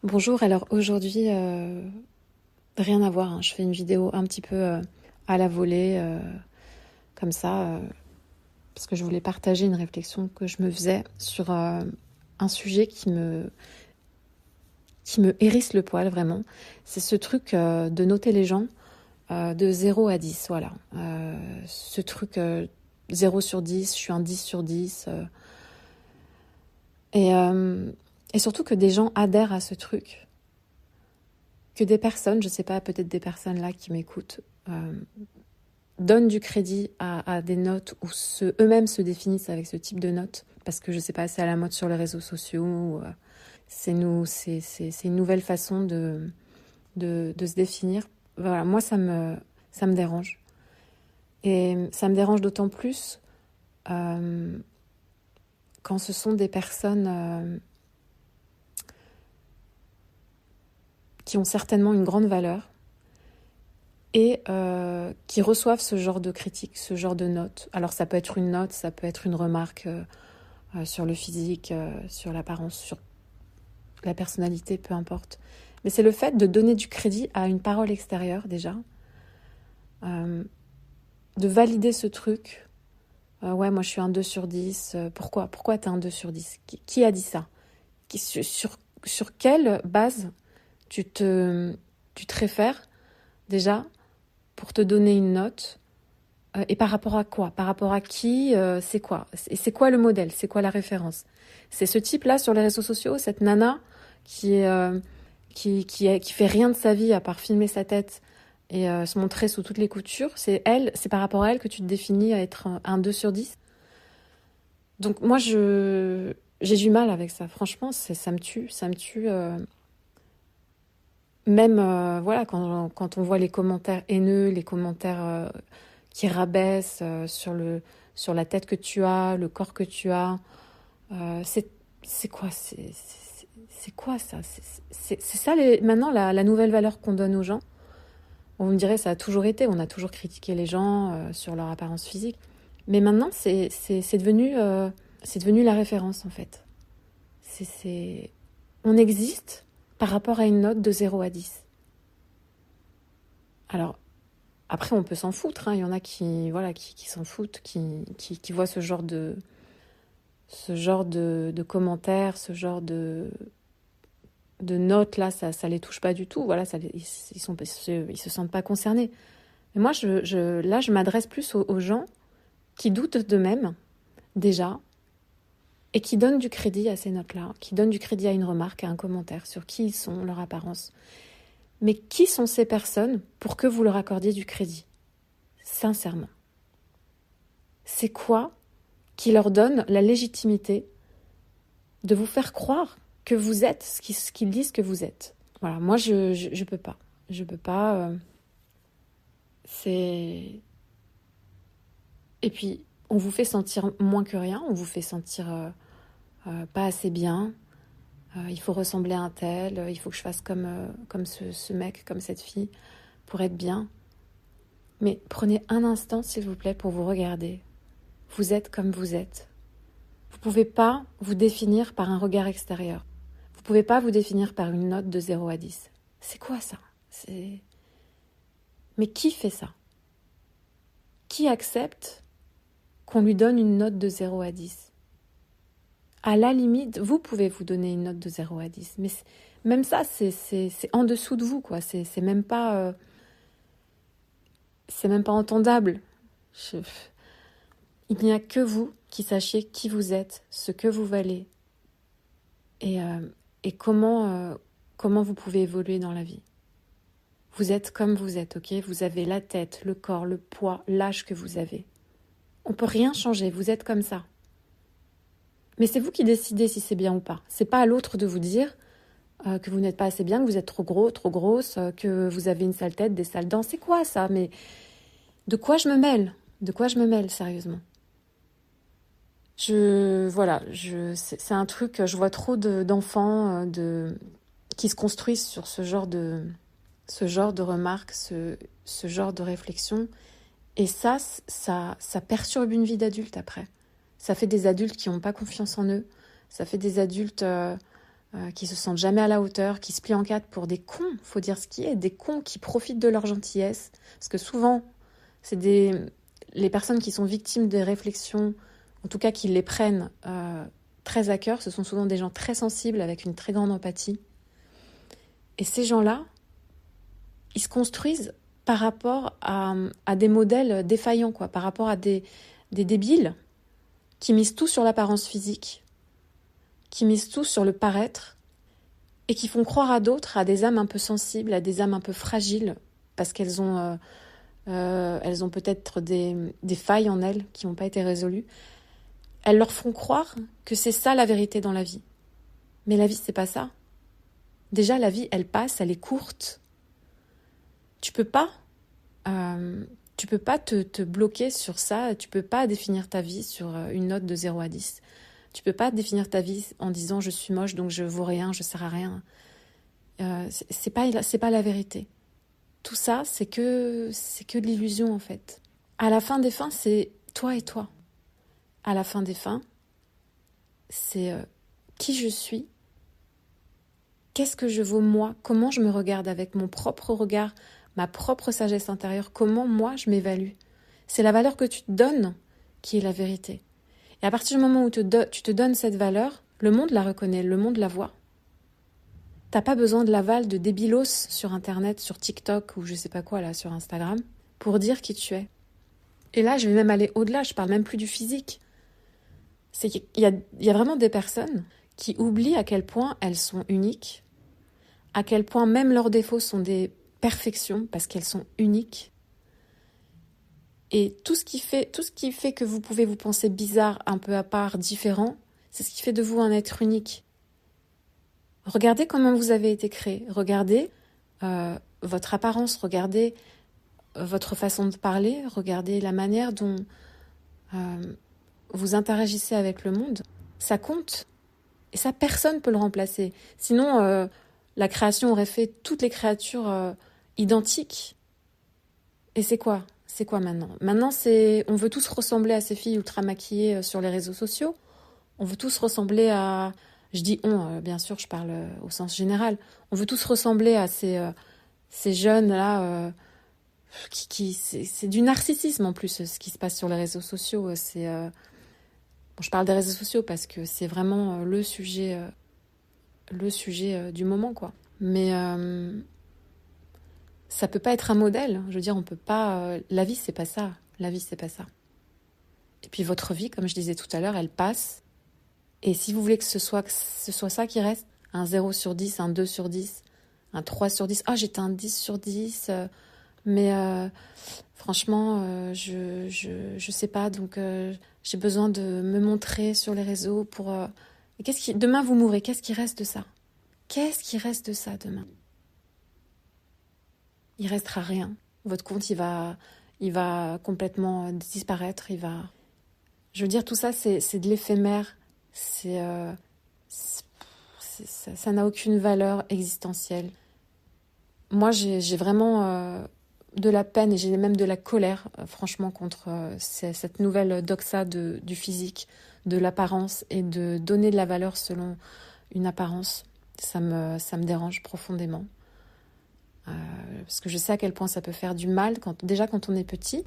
Bonjour, alors aujourd'hui, rien à voir, hein. Je fais une vidéo un petit peu à la volée, comme ça, parce que je voulais partager une réflexion que je me faisais sur un sujet qui me hérisse le poil vraiment. C'est ce truc de noter les gens de 0 à 10, voilà. Ce truc 0 sur 10, je suis un 10 sur 10. Et, euh, et surtout que des gens adhèrent à ce truc. Que des personnes, je sais pas, peut-être des personnes là qui m'écoutent, donnent du crédit à des notes ou eux-mêmes se définissent avec ce type de notes, parce que je sais pas, c'est à la mode sur les réseaux sociaux, c'est une nouvelle façon de se définir. Voilà, moi ça me dérange. Et ça me dérange d'autant plus euh, quand ce sont des personnes qui ont certainement une grande valeur et qui reçoivent ce genre de critiques, ce genre de notes. Alors ça peut être une note, ça peut être une remarque sur le physique, sur l'apparence, sur la personnalité, peu importe. Mais c'est le fait de donner du crédit à une parole extérieure déjà, euh, de valider ce truc. Ouais, moi je suis un 2 sur 10. Pourquoi t'es un 2 sur 10 ? Qui a dit ça ? Sur quelle base tu te réfères déjà pour te donner une note, et par rapport à quoi ? Par rapport à qui ? C'est quoi ? C'est quoi le modèle ? C'est quoi la référence ? C'est ce type-là sur les réseaux sociaux, cette nana qui est, qui fait rien de sa vie à part filmer sa tête et se montrer sous toutes les coutures. C'est elle, c'est par rapport à elle que tu te définis à être un 2 sur 10. Donc moi, j'ai du mal avec ça. Franchement, ça me tue. Ça me tue. Même voilà, quand on voit les commentaires haineux, les commentaires qui rabaissent sur la tête que tu as, le corps que tu as, c'est quoi c'est quoi ça c'est ça maintenant la nouvelle valeur qu'on donne aux gens. On me dirait ça a toujours été, on a toujours critiqué les gens sur leur apparence physique, mais maintenant c'est devenu la référence en fait. C'est on existe par rapport à une note de 0 à 10. Alors, après, on peut s'en foutre, hein. Il y en a qui, voilà, qui s'en foutent, qui voient ce genre de commentaires, ce genre de notes, là, ça les touche pas du tout. Voilà, ils se sentent pas concernés. Mais moi, là, je m'adresse plus aux gens qui doutent d'eux-mêmes, déjà, et qui donnent du crédit à ces notes-là, qui donnent du crédit à une remarque, à un commentaire sur qui ils sont, leur apparence. Mais qui sont ces personnes pour que vous leur accordiez du crédit ? Sincèrement. C'est quoi qui leur donne la légitimité de vous faire croire que vous êtes ce qu'ils disent que vous êtes ? Voilà, moi je peux pas. Je peux pas. C'est. Et puis, on vous fait sentir moins que rien, on vous fait sentir pas assez bien. Il faut ressembler à un tel, il faut que je fasse comme ce mec, comme cette fille, pour être bien. Mais prenez un instant, s'il vous plaît, pour vous regarder. Vous êtes comme vous êtes. Vous ne pouvez pas vous définir par un regard extérieur. Vous ne pouvez pas vous définir par une note de 0 à 10. C'est quoi ça ? Mais qui fait ça ? Qui accepte qu'on lui donne une note de 0 à 10 ? À la limite, vous pouvez vous donner une note de 0 à 10. Mais même ça, c'est en dessous de vous, quoi. C'est même pas entendable. Il n'y a que vous qui sachiez qui vous êtes, ce que vous valez et, comment vous pouvez évoluer dans la vie. Vous êtes comme vous êtes, ok ? Vous avez la tête, le corps, le poids, l'âge que vous avez. On ne peut rien changer, vous êtes comme ça. Mais c'est vous qui décidez si c'est bien ou pas. C'est pas à l'autre de vous dire que vous n'êtes pas assez bien, que vous êtes trop gros, trop grosse, que vous avez une sale tête, des sales dents. C'est quoi ça ? Mais de quoi je me mêle ? De quoi je me mêle, sérieusement ? C'est un truc, je vois trop d'enfants qui se construisent sur ce genre de remarques, ce genre de réflexion. Et ça perturbe une vie d'adulte après. Ça fait des adultes qui n'ont pas confiance en eux. Ça fait des adultes qui se sentent jamais à la hauteur, qui se plient en quatre pour des cons, faut dire ce qui est, des cons qui profitent de leur gentillesse. Parce que souvent, c'est les personnes qui sont victimes des réflexions, en tout cas qui les prennent très à cœur, ce sont souvent des gens très sensibles avec une très grande empathie. Et ces gens-là, ils se construisent par rapport à des modèles défaillants, quoi, par rapport à des débiles qui misent tout sur l'apparence physique, qui misent tout sur le paraître et qui font croire à d'autres, à des âmes un peu sensibles, à des âmes un peu fragiles, parce qu'elles ont peut-être des failles en elles qui n'ont pas été résolues. Elles leur font croire que c'est ça la vérité dans la vie. Mais la vie, c'est pas ça. Déjà, la vie, elle passe, elle est courte. Tu peux pas te bloquer sur ça. Tu peux pas définir ta vie sur une note de 0 à 10. Tu peux pas définir ta vie en disant je suis moche donc je vaux rien, je sers à rien. C'est pas la vérité. Tout ça, c'est que de l'illusion en fait. À la fin des fins, c'est toi et toi. À la fin des fins, c'est qui je suis, qu'est-ce que je vaux moi, comment je me regarde avec mon propre regard, ma propre sagesse intérieure, comment moi je m'évalue. C'est la valeur que tu te donnes qui est la vérité. Et à partir du moment où tu te donnes cette valeur, le monde la reconnaît, le monde la voit. T'as pas besoin de l'aval de débilos sur Internet, sur TikTok ou je sais pas quoi là, sur Instagram, pour dire qui tu es. Et là, je vais même aller au-delà, je parle même plus du physique. C'est qu'il y a vraiment des personnes qui oublient à quel point elles sont uniques, à quel point même leurs défauts sont des perfections parce qu'elles sont uniques. Et tout ce qui fait que vous pouvez vous penser bizarre, un peu à part, différent, c'est ce qui fait de vous un être unique. Regardez comment vous avez été créé. Regardez votre apparence, regardez votre façon de parler, regardez la manière dont vous interagissez avec le monde. Ça compte. Et ça, personne ne peut le remplacer. Sinon, la création aurait fait toutes les créatures identiques. Et c'est quoi ? C'est quoi maintenant ? Maintenant, on veut tous ressembler à ces filles ultra maquillées sur les réseaux sociaux. On veut tous ressembler à... Je dis on, bien sûr, je parle au sens général. On veut tous ressembler à ces jeunes-là c'est du narcissisme en plus, ce qui se passe sur les réseaux sociaux. Je parle des réseaux sociaux parce que c'est vraiment le sujet du moment, quoi. Mais ça peut pas être un modèle. Je veux dire, on peut pas... la vie, c'est pas ça. La vie, c'est pas ça. Et puis votre vie, comme je disais tout à l'heure, elle passe. Et si vous voulez que ce soit ça qui reste, un 0 sur 10, un 2 sur 10, un 3 sur 10, j'étais un 10 sur 10, mais franchement, je sais pas, donc j'ai besoin de me montrer sur les réseaux pour... demain, vous mourrez, qu'est-ce qui reste de ça ? Qu'est-ce qui reste de ça demain ? Il restera rien. Votre compte, il va complètement disparaître, Je veux dire, tout ça, c'est de l'éphémère. Ça n'a aucune valeur existentielle. Moi, j'ai vraiment de la peine et j'ai même de la colère, franchement, contre cette nouvelle doxa du physique, de l'apparence et de donner de la valeur selon une apparence. Ça me dérange profondément. Parce que je sais à quel point ça peut faire du mal, quand on est petit.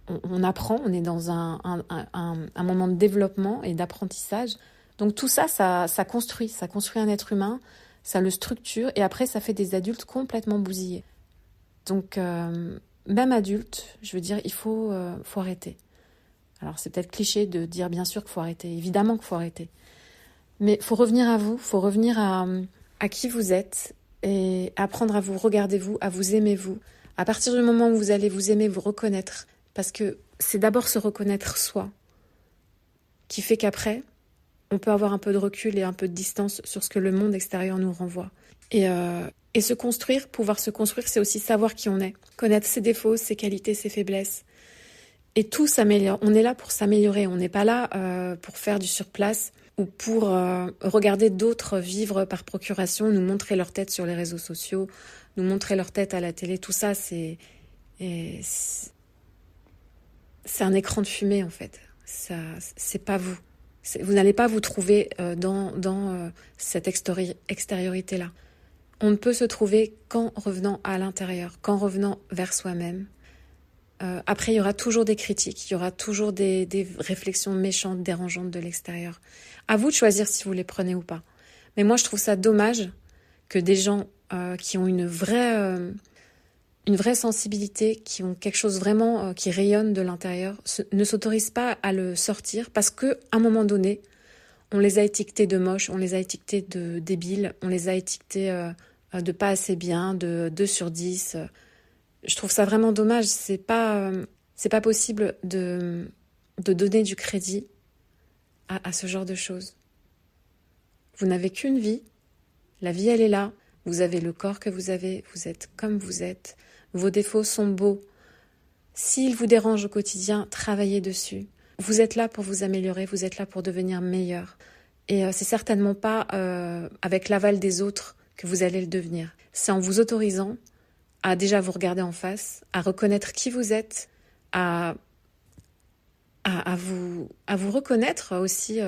On apprend, on est dans un moment de développement et d'apprentissage. Donc tout ça, ça construit un être humain, ça le structure et après ça fait des adultes complètement bousillés. Donc même adulte, je veux dire, il faut arrêter. Alors c'est peut-être cliché de dire bien sûr qu'il faut arrêter, évidemment qu'il faut arrêter. Mais il faut revenir à vous, il faut revenir à qui vous êtes et apprendre à vous regarder vous, à vous aimer vous. À partir du moment où vous allez vous aimer, vous reconnaître, parce que c'est d'abord se reconnaître soi qui fait qu'après, on peut avoir un peu de recul et un peu de distance sur ce que le monde extérieur nous renvoie. Et se construire, pouvoir se construire, c'est aussi savoir qui on est, connaître ses défauts, ses qualités, ses faiblesses. Et tout s'améliore. On est là pour s'améliorer, on n'est pas là pour faire du surplace ou pour regarder d'autres vivre par procuration, nous montrer leur tête sur les réseaux sociaux, nous montrer leur tête à la télé. Tout ça, c'est un écran de fumée en fait. Ça, c'est pas vous. Vous n'allez pas vous trouver dans cette extériorité-là. On ne peut se trouver qu'en revenant à l'intérieur, qu'en revenant vers soi-même. Après, il y aura toujours des critiques, il y aura toujours des réflexions méchantes, dérangeantes de l'extérieur. À vous de choisir si vous les prenez ou pas. Mais moi, je trouve ça dommage que des gens qui ont une vraie sensibilité, qui ont quelque chose vraiment qui rayonne de l'intérieur, ne s'autorisent pas à le sortir parce qu'à un moment donné, on les a étiquetés de moches, on les a étiquetés de débiles, on les a étiquetés de pas assez bien, de 2 sur 10. Je trouve ça vraiment dommage. C'est pas possible de donner du crédit à ce genre de choses. Vous n'avez qu'une vie. La vie, elle est là. Vous avez le corps que vous avez. Vous êtes comme vous êtes. Vos défauts sont beaux. S'ils vous dérangent au quotidien, travaillez dessus. Vous êtes là pour vous améliorer. Vous êtes là pour devenir meilleur. Et c'est certainement pas avec l'aval des autres que vous allez le devenir. C'est en vous autorisant à déjà vous regarder en face, à reconnaître qui vous êtes, à vous reconnaître aussi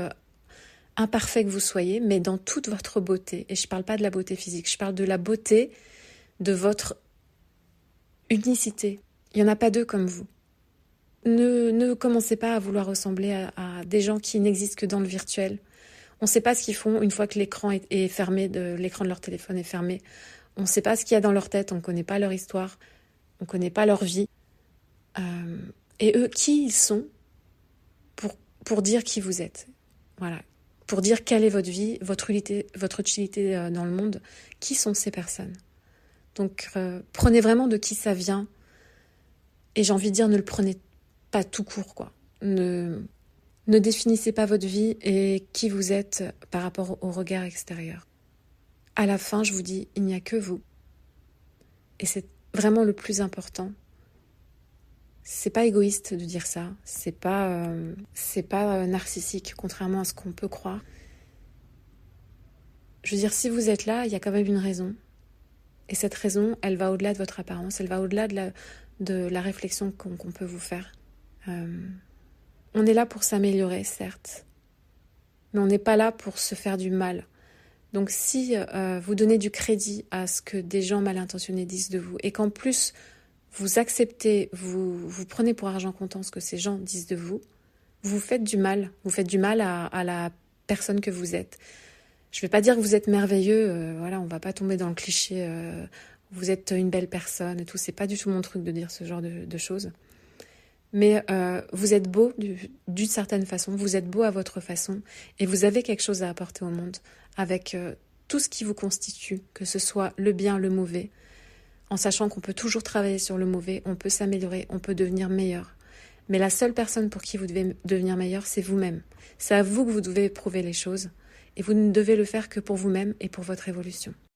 imparfait que vous soyez, mais dans toute votre beauté. Et je ne parle pas de la beauté physique, je parle de la beauté de votre unicité. Il n'y en a pas deux comme vous. Ne commencez pas à vouloir ressembler à des gens qui n'existent que dans le virtuel. On ne sait pas ce qu'ils font une fois que l'écran est fermé, l'écran de leur téléphone est fermé. On ne sait pas ce qu'il y a dans leur tête, on ne connaît pas leur histoire, on ne connaît pas leur vie. Et eux, qui ils sont pour dire qui vous êtes. Voilà. Pour dire quelle est votre vie, votre utilité dans le monde. Qui sont ces personnes? Donc, prenez vraiment de qui ça vient. Et j'ai envie de dire, ne le prenez pas tout court, quoi. Ne définissez pas votre vie et qui vous êtes par rapport au regard extérieur. À la fin, je vous dis, il n'y a que vous. Et c'est vraiment le plus important. C'est pas égoïste de dire ça. C'est pas narcissique, contrairement à ce qu'on peut croire. Je veux dire, si vous êtes là, il y a quand même une raison. Et cette raison, elle va au-delà de votre apparence, elle va au-delà de la réflexion qu'on peut vous faire. On est là pour s'améliorer, certes. Mais on n'est pas là pour se faire du mal. Donc si vous donnez du crédit à ce que des gens mal intentionnés disent de vous, et qu'en plus vous acceptez, vous prenez pour argent comptant ce que ces gens disent de vous, vous faites du mal. Vous faites du mal à la personne que vous êtes. Je ne vais pas dire que vous êtes merveilleux, voilà, on ne va pas tomber dans le cliché, vous êtes une belle personne et tout, c'est pas du tout mon truc de dire ce genre de choses. Mais vous êtes beau d'une certaine façon, vous êtes beau à votre façon et vous avez quelque chose à apporter au monde avec tout ce qui vous constitue, que ce soit le bien, le mauvais, en sachant qu'on peut toujours travailler sur le mauvais, on peut s'améliorer, on peut devenir meilleur. Mais la seule personne pour qui vous devez devenir meilleur, c'est vous-même. C'est à vous que vous devez prouver les choses et vous ne devez le faire que pour vous-même et pour votre évolution.